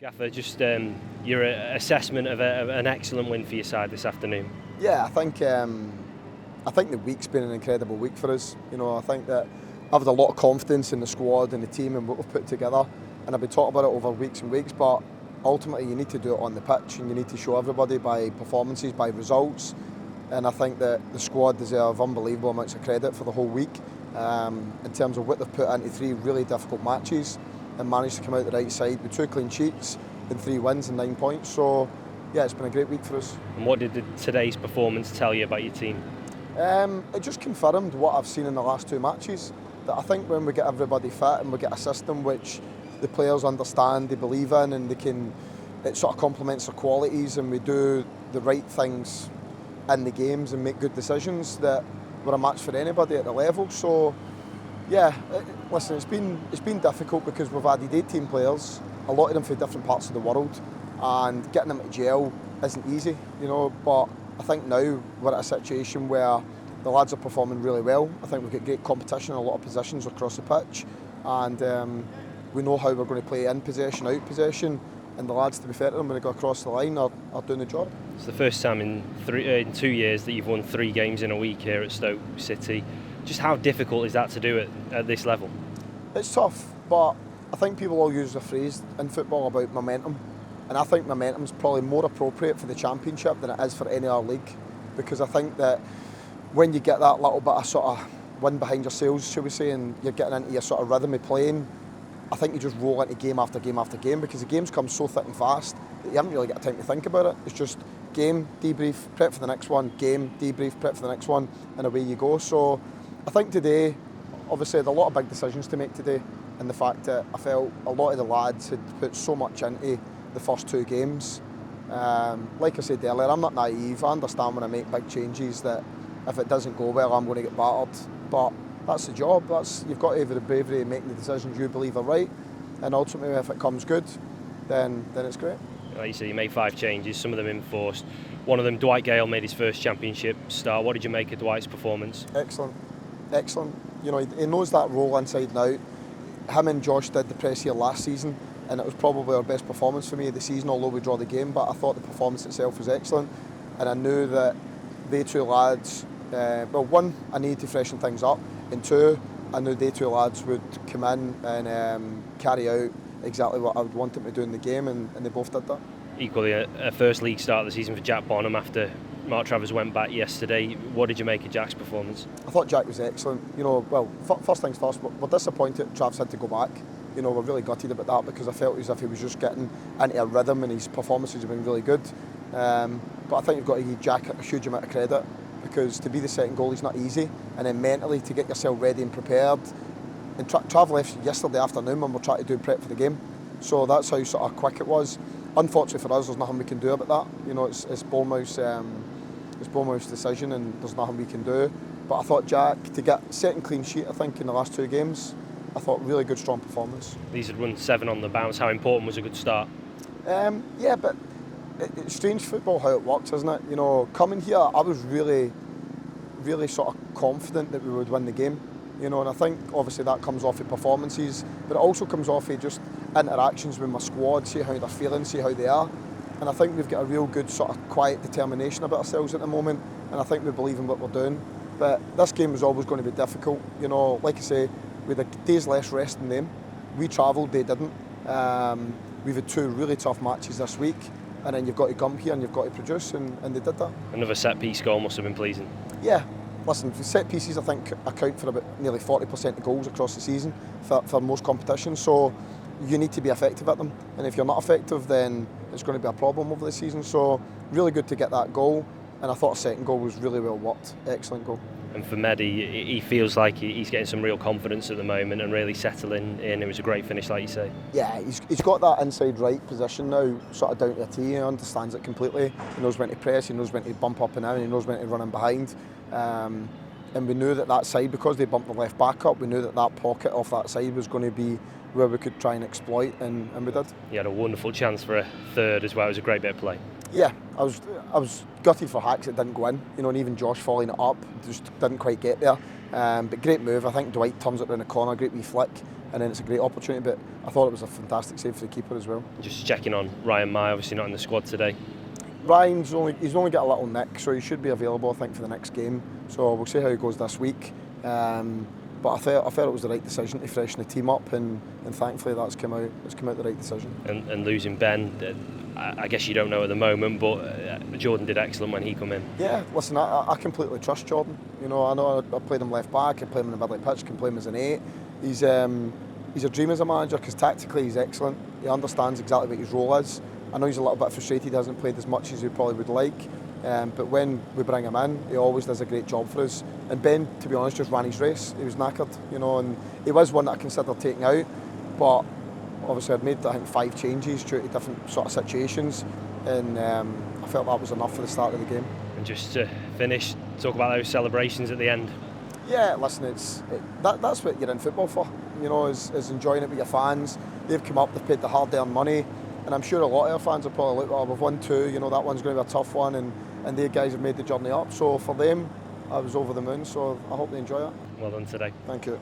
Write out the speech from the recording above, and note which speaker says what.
Speaker 1: Gaffer, just your assessment of an excellent win for your side this afternoon.
Speaker 2: Yeah, I think the week's been an incredible week for us. I think that I've had a lot of confidence in the squad and the team and what we've put together, and I've been talking about it over weeks and weeks, but ultimately you need to do it on the pitch and you need to show everybody by performances, by results, and I think that the squad deserve unbelievable amounts of credit for the whole week in terms of what they've put into 3 really difficult matches and managed to come out the right side with 2 clean sheets and 3 wins and 9 points. So yeah, it's been a great week for us.
Speaker 1: And what did today's performance tell you about your team?
Speaker 2: It just confirmed what I've seen in the last 2 matches, that I think when we get everybody fit and we get a system which the players understand, they believe in, and it sort of complements their qualities, and we do the right things in the games and make good decisions, that we're a match for anybody at the level. So yeah, listen, it's been difficult because we've added 18 players, a lot of them from different parts of the world, and getting them to gel isn't easy, but I think now we're at a situation where the lads are performing really well. I think we've got great competition in a lot of positions across the pitch, and we know how we're going to play in possession, out possession, and the lads, to be fair to them, when they go across the line, are doing the job.
Speaker 1: It's the first time in 2 years that you've won 3 games in a week here at Stoke City. Just how difficult is that to do at this level?
Speaker 2: It's tough, but I think people all use the phrase in football about momentum, and I think momentum's probably more appropriate for the Championship than it is for any other league, because I think that when you get that little bit of sort of wind behind your sails, shall we say, and you're getting into your sort of rhythm of playing, I think you just roll into game after game after game, because the games come so thick and fast that you haven't really got time to think about it. It's just game, debrief, prep for the next one, game, debrief, prep for the next one, and away you go. So I think today, obviously, there are a lot of big decisions to make today, and the fact that I felt a lot of the lads had put so much into the first 2 games. Like I said earlier, I'm not naive. I understand when I make big changes that if it doesn't go well, I'm going to get battered. But that's the job. You've got to have the bravery of making the decisions you believe are right, and ultimately, if it comes good, then it's great.
Speaker 1: Like you said, you made 5 changes, some of them enforced. One of them, Dwight Gale, made his first Championship start. What did you make of Dwight's performance?
Speaker 2: Excellent. He knows that role inside and out. Him and Josh did the press here last season, and it was probably our best performance for me of the season, although we draw the game, but I thought the performance itself was excellent, and I knew that they 2 lads, one, I needed to freshen things up, and 2, I knew they 2 lads would come in and carry out exactly what I would want them to do in the game, and they both did that.
Speaker 1: Equally, a first league start of the season for Jack Bonham after Mark Travers went back yesterday. What did you make of Jack's performance?
Speaker 2: I thought Jack was excellent. First things first, we're disappointed Travs had to go back. We're really gutted about that, because I felt as if he was just getting into a rhythm and his performances have been really good. But I think you've got to give Jack a huge amount of credit, because to be the second goal is not easy, and then mentally to get yourself ready and prepared. And Trav left yesterday afternoon when we're trying to do prep for the game, so that's how sort of quick it was. Unfortunately for us, there's nothing we can do about that. It's Bournemouth's decision, and there's nothing we can do. But I thought Jack, to get 2nd clean sheet, I think, in the last 2 games, I thought really good, strong performance.
Speaker 1: These had run 7 on the bounce. How important was a good start?
Speaker 2: Yeah, but it's strange football how it works, isn't it? Coming here, I was really, really sort of confident that we would win the game. And I think obviously that comes off of performances, but it also comes off of just interactions with my squad, see how they're feeling, see how they are. And I think we've got a real good sort of quiet determination about ourselves at the moment, and I think we believe in what we're doing. But this game was always going to be difficult. Like I say, we had a day's less rest than them. We travelled, they didn't. We've had 2 really tough matches this week, and then you've got to come here and you've got to produce, and they did that.
Speaker 1: Another set-piece goal must have been pleasing.
Speaker 2: Yeah. Listen, set pieces I think account for about nearly 40% of goals across the season for most competitions, so you need to be effective at them, and if you're not effective, then it's going to be a problem over the season. So really good to get that goal, and I thought a second goal was really well worked. Excellent goal.
Speaker 1: And for Mmaee, he feels like he's getting some real confidence at the moment and really settling in. It was a great finish, like you say.
Speaker 2: Yeah, he's got that inside right position now, sort of down to a T. He understands it completely. He knows when to press, he knows when to bump up and down, he knows when to run in behind. And we knew that side, because they bumped the left back up, we knew that pocket off that side was going to be where we could try and exploit, and we did.
Speaker 1: You had a wonderful chance for a third as well. It was a great bit of play.
Speaker 2: Yeah, I was gutted for Hacks, it didn't go in, and even Josh following it up just didn't quite get there. But great move. I think Dwight turns it round the corner, great wee flick, and then it's a great opportunity. But I thought it was a fantastic save for the keeper as well.
Speaker 1: Just checking on Ryan Mmaee, obviously not in the squad today.
Speaker 2: Ryan's only got a little nick, so he should be available, I think, for the next game. So we'll see how he goes this week. But I felt it was the right decision to freshen the team up, and thankfully that's come out the right decision.
Speaker 1: And losing Ben, I guess you don't know at the moment, but Jordan did excellent when he come in.
Speaker 2: Yeah, listen, I completely trust Jordan. You know I played him left back, I played him in the middle of the pitch, can play him as an 8. He's a dream as a manager because tactically he's excellent. He understands exactly what his role is. I know he's a little bit frustrated, he hasn't played as much as he probably would like. But when we bring him in, he always does a great job for us. And Ben, to be honest, just ran his race. He was knackered, and he was one that I considered taking out. But obviously I'd made, I think, 5 changes due to different sort of situations. And I felt that was enough for the start of the game.
Speaker 1: And just to finish, talk about those celebrations at the end.
Speaker 2: Yeah, listen, that's what you're in football for, is enjoying it with your fans. They've come up, they've paid the hard-earned money. And I'm sure a lot of our fans are probably like, we've won 2, that one's going to be a tough one, and the guys have made the journey up. So for them, I was over the moon, so I hope they enjoy it.
Speaker 1: Well done today.
Speaker 2: Thank you.